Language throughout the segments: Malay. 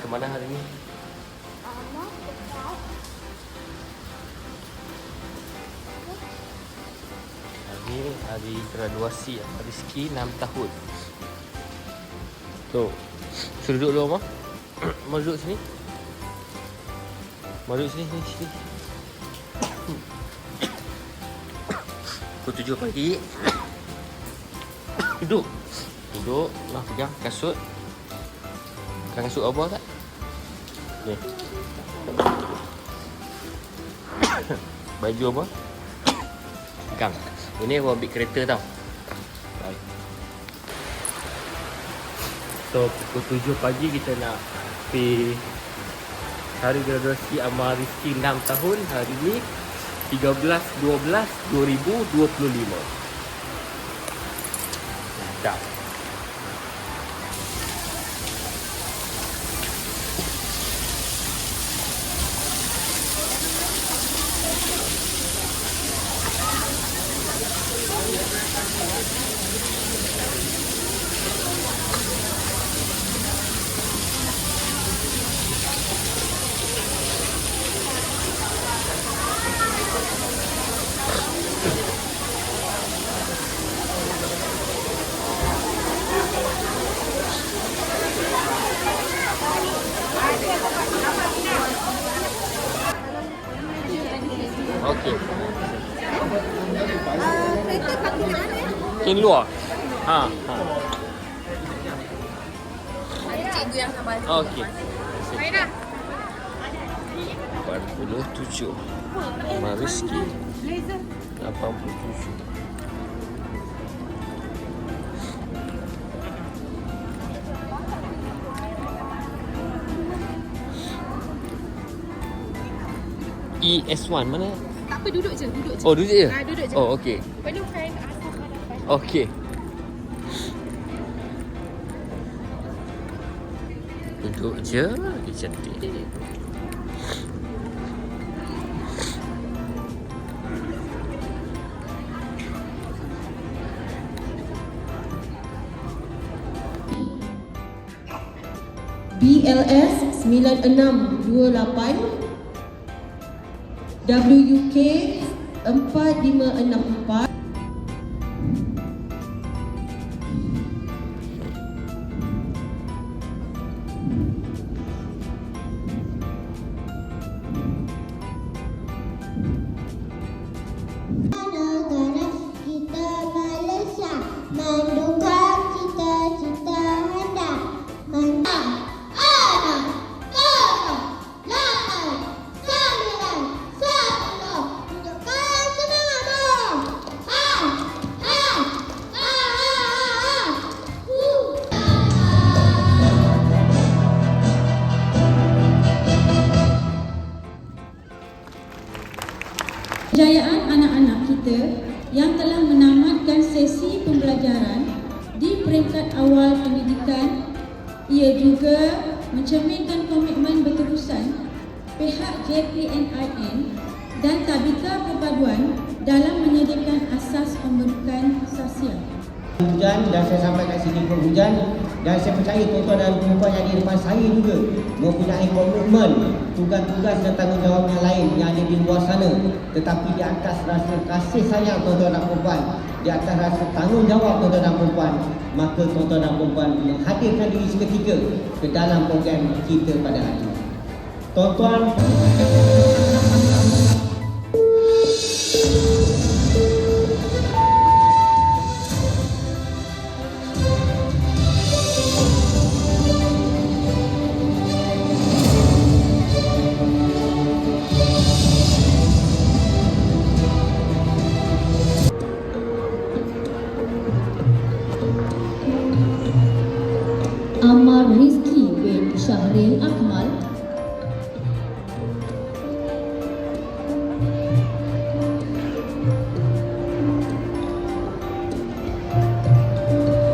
ke mana hari ni? Hari ni hari graduasi Rizky 6 tahun. Tu. Suruh duduk dulu, Mak. Mau duduk sini? Mau duduk sini, sini. Pukul 7 pagi. Duduk. Duduk. Nah, pegang kasut. Pegang kasut apa tak? Ni. Baju apa? Pegang. Ini aku ambil kereta tau. Baik. So, pukul 7 pagi kita nak pergi hari graduasi Amal Rizky 6 tahun. Hari ni 13/12/2025. Dah. Okey. Kereta parking kat mana? Yang luar. Ha. Ada cikgu yang sabar. Okey. Baik dah. 47. Amal Rizky 87. ES1 mana? Tak apa, duduk je, duduk je. Oh, duduk je? Duduk je. Oh, okey. Penuhkan asas hadapan. Okey. Duduk je, dia cantik. BLS 9628, WUK 4564, Negara kita Malaysia mendukung cita-cita anda. kejayaan anak-anak kita yang telah menamatkan sesi pembelajaran di peringkat awal pendidikan. Ia juga mencerminkan komitmen berterusan pihak JPNIN dan Tabika Perpaduan dalam menyediakan asas pembentukan sosial. Hujan dan saya sampai kat sini pun hujan, dan saya percaya tuan-tuan dan puan yang di depan saya juga mempunyai komitmen, tugas-tugas dan tanggungjawab yang lain yang ada di luar sana. Tetapi di atas rasa kasih sayang tuan-tuan dan puan, di atas rasa tanggungjawab tuan-tuan dan puan, maka tuan-tuan dan puan menghadirkan diri seketika ke dalam program kita pada hari ini. Tuan-tuan, Amal Rizky bin Syahril Akmal,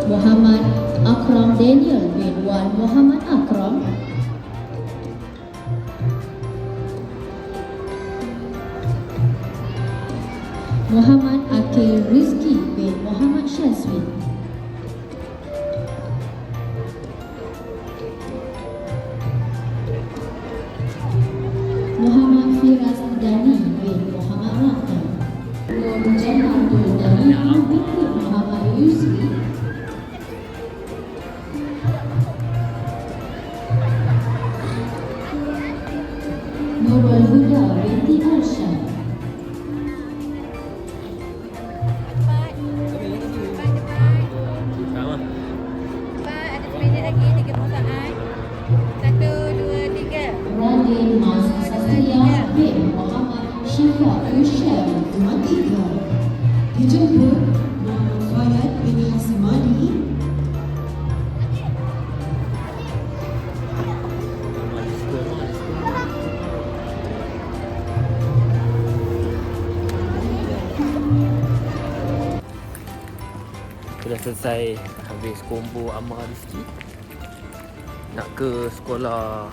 Muhammad Akram Daniel bin Wan Muhammad Akram, Muhammad Akil Rizky bin Muhammad Syazwi, Jannatul Naim binti Muhammad Yusri. Nurul Huda binti Arsyad. Sama. Cepat, ada 10 minit lagi. 3 perasaan. 1, 2, 3. Radin Mas Satria bin Muhammad Syifa Yusyam Umatika. Dijemput Muhammad Fayad bin Hasmadi. Dah selesai habis combo Amal Rizki. Nak ke sekolah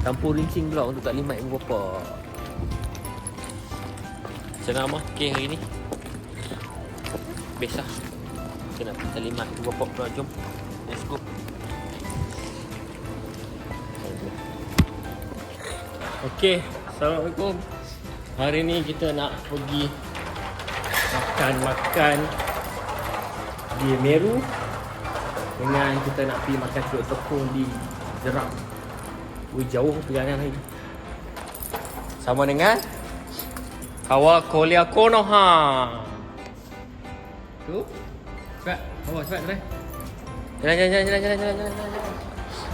Kampung Rincing pula untuk taklimat ibu bapa. Macam mana Amal? Okay hari ni? Best lah. Kita nak pergi taklimat ibu bapa pula. Jom. Let's go. Okay. Assalamualaikum. Hari ni kita nak pergi makan-makan di Meru dengan kita nak pergi makan celup tepung di Jeram. Jauh perjalanan lagi. Sama dengan Kawa Kolia Konoha. Tu. Cepat. Cepat try. Jalan.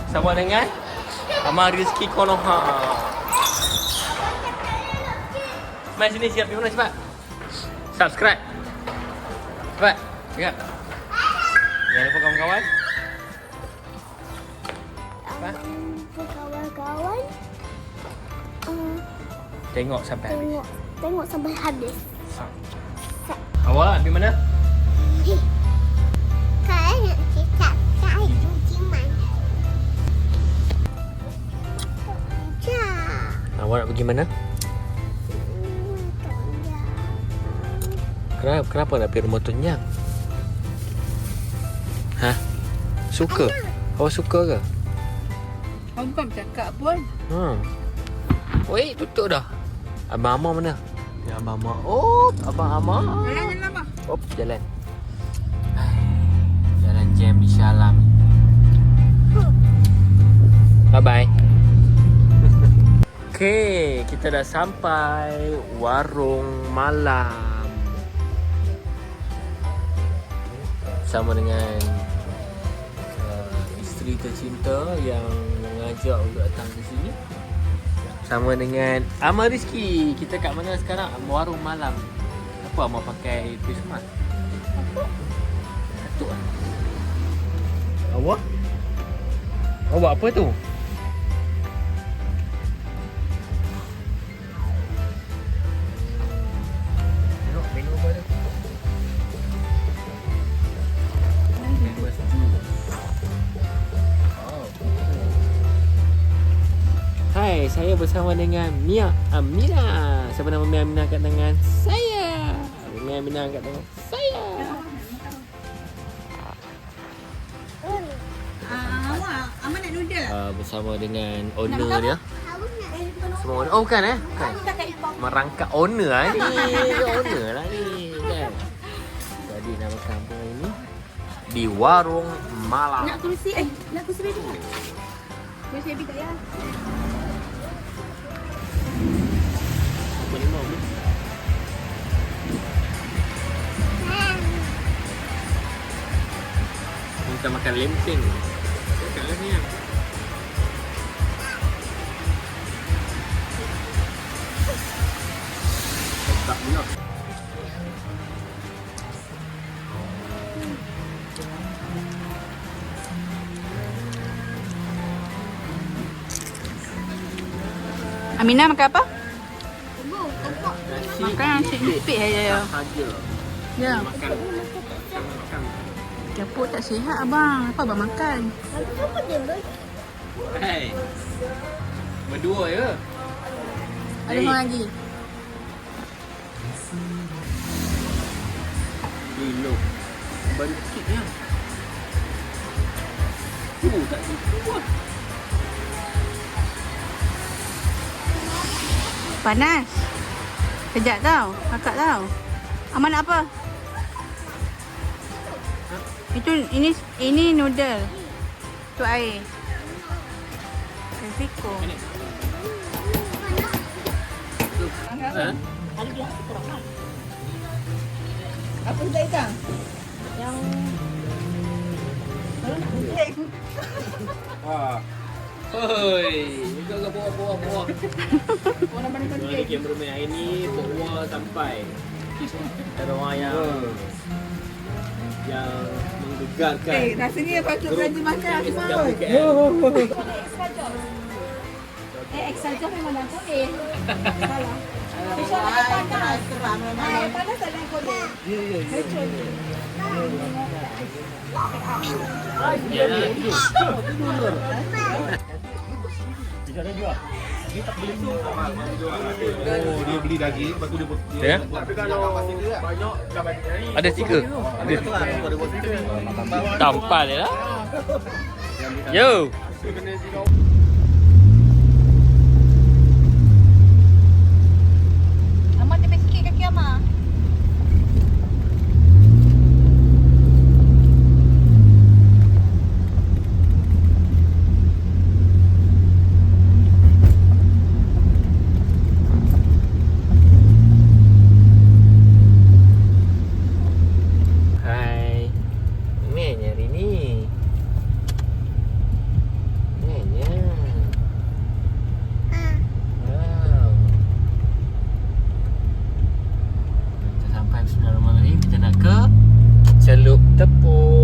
Sama dengan Amal Rizki Konoha. Mari sini siap di mana cepat. Subscribe. Cepat. Siap. Jangan lupa kawan-kawan. Apa? Kawan-kawan Tengok sampai habis. tengok sampai habis. Awak pergi mana? Kau nak cakap saya cuci mana? Awak nak pergi mana? Kenapa nak pergi rumah Tunjang? Hah? Suka? Awak suka ke? Kau bukan bercakap pun. Weh, tutup dah. Abang Amar mana? Ya, Abang Amar. Oh, Abang Amar. Jalan abang. Op, jalan. Jalan jam di Shalam. Bye-bye. Okay, kita dah sampai warung malam. Bersama dengan isteri tercinta yang mengajak untuk datang ke sini. Sama dengan Amal Rizki. Kita kat mana sekarang? Warung malam. Apa Amal pakai face mask? Datuk lah. Awak? Awak apa tu? Tengok menu apa tu? Members juice. Oh. Hai, saya bersama dengan Mia Amina. Siapa nama Mia Amina kat tangan saya? Mia Amina kat tangan saya. Awak, Amal nak noodle. Bersama dengan owner dia. Semua owner. Oh bukan bukan. Merangkap owner lah ni. Dia owner lah ni kan. Jadi nama kampung ini di warung malam. Nak kursi baby tak? Kursi baby tak ya? Kita makan lempeng. Dekat lah ni ya. Tak pula. Amina makan apa? Nasi Makan nasi lipik ya. sahaja. Ya. Makan. Caput tak sihat abang. Apa abang makan? Hai. Berdua je. Ada orang lagi. Kilo. Baru sikit je. Tak cukup. Panas. Kejap tau. Kakak tau. Aman nak apa? Itu ini noodle. Tu air. Risiko. Ha? Apa tak itu? Hoi, kau buah. Mana kameraman hari ni buah sampai. Ada orang yang menggegarkan. Rasanya patut belanja makan semua. Extra jam memang nak boleh. Salah. Bisa panas. Panas tak nak boleh. Ya. Oh, dia beli daging, lepas tu dia potong. Ya? Tapi kalau banyak dah bagi hari. Ada stiker. Tampal dia lah. Yo. Amat tepis sikit kaki Amah. Hai. Mennya hari ni. Mennya. Wow. Kita sampai Bismillahirrahmanirrahim. Kita nak ke Celup Tepung.